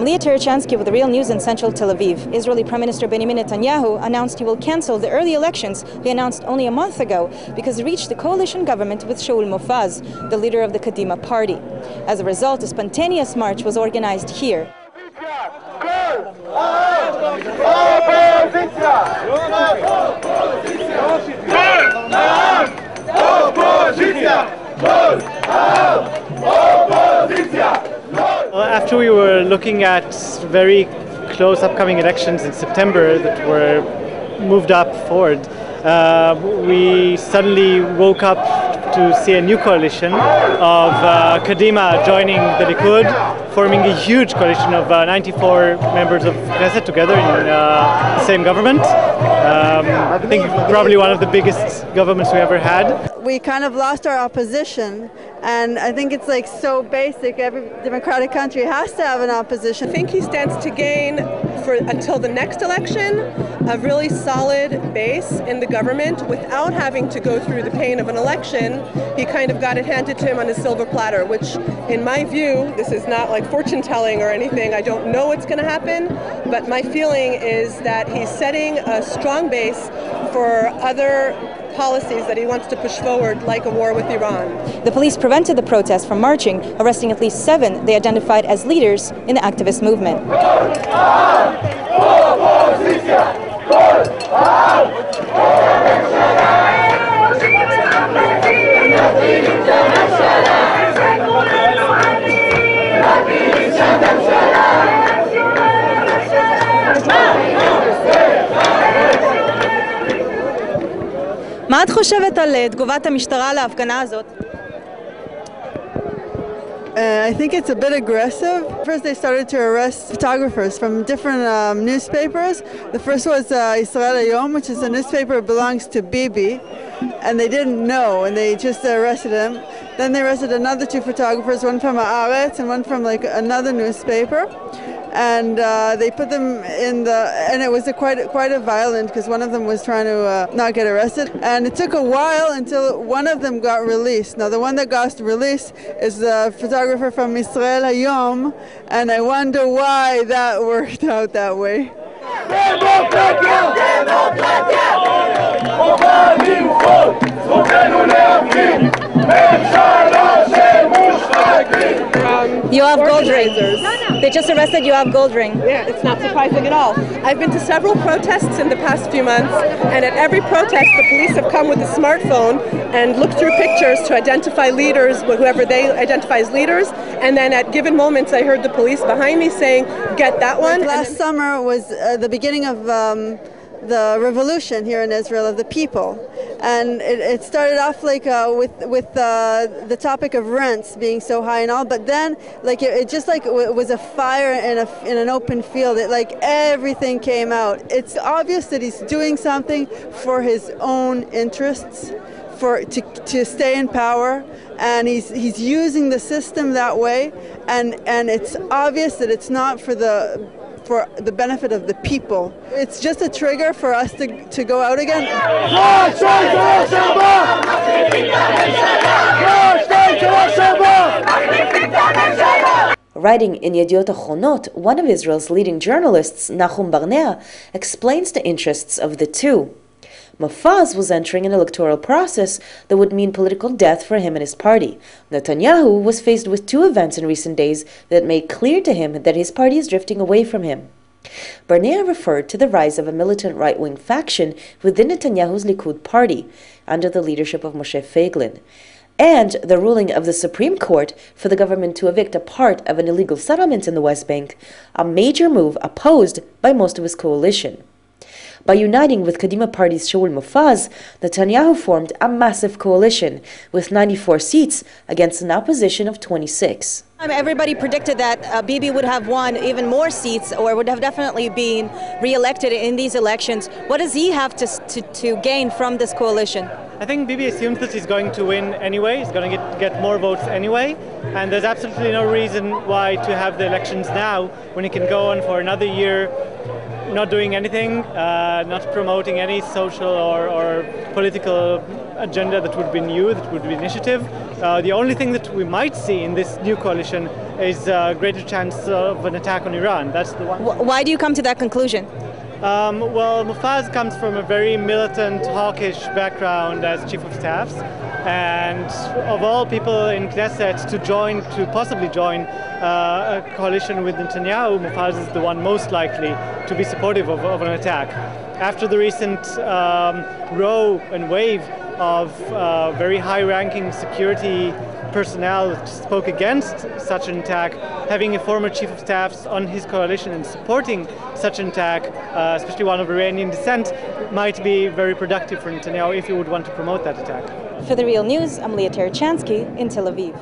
Elia Terechansky with TheRealNews in central Tel Aviv. Israeli Prime Minister Benjamin Netanyahu announced he will cancel the early elections he announced only a month ago because he reached the coalition government with Shaul Mofaz, the leader of the Kadima party. As a result, a spontaneous march was organized here. After we were looking at very close upcoming elections in September that were moved up forward, we suddenly woke up to see a new coalition of Kadima joining the Likud, forming a huge coalition of 94 members of Knesset together in the same government. I think probably one of the biggest governments we ever had. We kind of lost our opposition, and I think it's like so basic. Every democratic country has to have an opposition. I think he stands to gain until the next election a really solid base in the government without having to go through the pain of an election. He kind of got it handed to him on a silver platter, which in my view, this is not like fortune telling or anything. I don't know what's going to happen, but my feeling is that he's setting a strong base for other policies that he wants to push forward, like a war with Iran. The police prevented the protests from marching, arresting at least 7 they identified as leaders in the activist movement. מה את חושבת על תגובת המשטרה להפגנה הזאת? I think it's a bit aggressive. First they started to arrest photographers from different newspapers. The first was Israel Hayom, which is a newspaper that belongs to Bibi, and they didn't know, and they just arrested him. Then they arrested another 2 photographers, one from Haaretz and one from like another newspaper. And they put them in and it was quite a violent, because one of them was trying to not get arrested. And it took a while until one of them got released. Now the one that got released is the photographer from Israel Hayom, and I wonder why that worked out that way. Yoav Goldring. They just arrested Yoav Goldring. Yeah, it's not surprising at all. I've been to several protests in the past few months, and at every protest the police have come with a smartphone and looked through pictures to identify leaders, whoever they identify as leaders, and then at given moments I heard the police behind me saying, "Get that one." Last summer was the beginning of the revolution here in Israel of the people, and it started off like with the topic of rents being so high and all, but then like it just like was a fire in an open field. It like everything came out. It's obvious that he's doing something for his own interests, to stay in power, and he's using the system that way, and it's obvious that it's not for the benefit of the people. It's just a trigger for us to go out again. Writing in Yediot Achronot, one of Israel's leading journalists, Nahum Barnea, explains the interests of the two. Mofaz was entering an electoral process that would mean political death for him and his party. Netanyahu was faced with 2 events in recent days that made clear to him that his party is drifting away from him. Barnea referred to the rise of a militant right-wing faction within Netanyahu's Likud party, under the leadership of Moshe Feiglin, and the ruling of the Supreme Court for the government to evict a part of an illegal settlement in the West Bank, a major move opposed by most of his coalition. By uniting with Kadima party's Shaul Mofaz, Netanyahu formed a massive coalition with 94 seats against an opposition of 26. Everybody predicted that Bibi would have won even more seats, or would have definitely been re-elected in these elections. What does he have to gain from this coalition? I think Bibi assumes that he's going to win anyway. He's going to get more votes anyway, and there's absolutely no reason why to have the elections now when he can go on for another year not doing anything, not promoting any social or political agenda that would be new, that would be initiative. The only thing that we might see in this new coalition is a greater chance of an attack on Iran. That's the one. Why do you come to that conclusion? Well, Mofaz comes from a very militant, hawkish background as chief of staffs, and of all people in Knesset to possibly join a coalition with Netanyahu, Mofaz is the one most likely to be supportive of an attack. After the recent row and wave of very high-ranking security personnel that spoke against such an attack, having a former chief of staff on his coalition and supporting such an attack, especially one of Iranian descent, might be very productive for Netanyahu if he would want to promote that attack. For The Real News, I'm Leah Terechansky in Tel Aviv.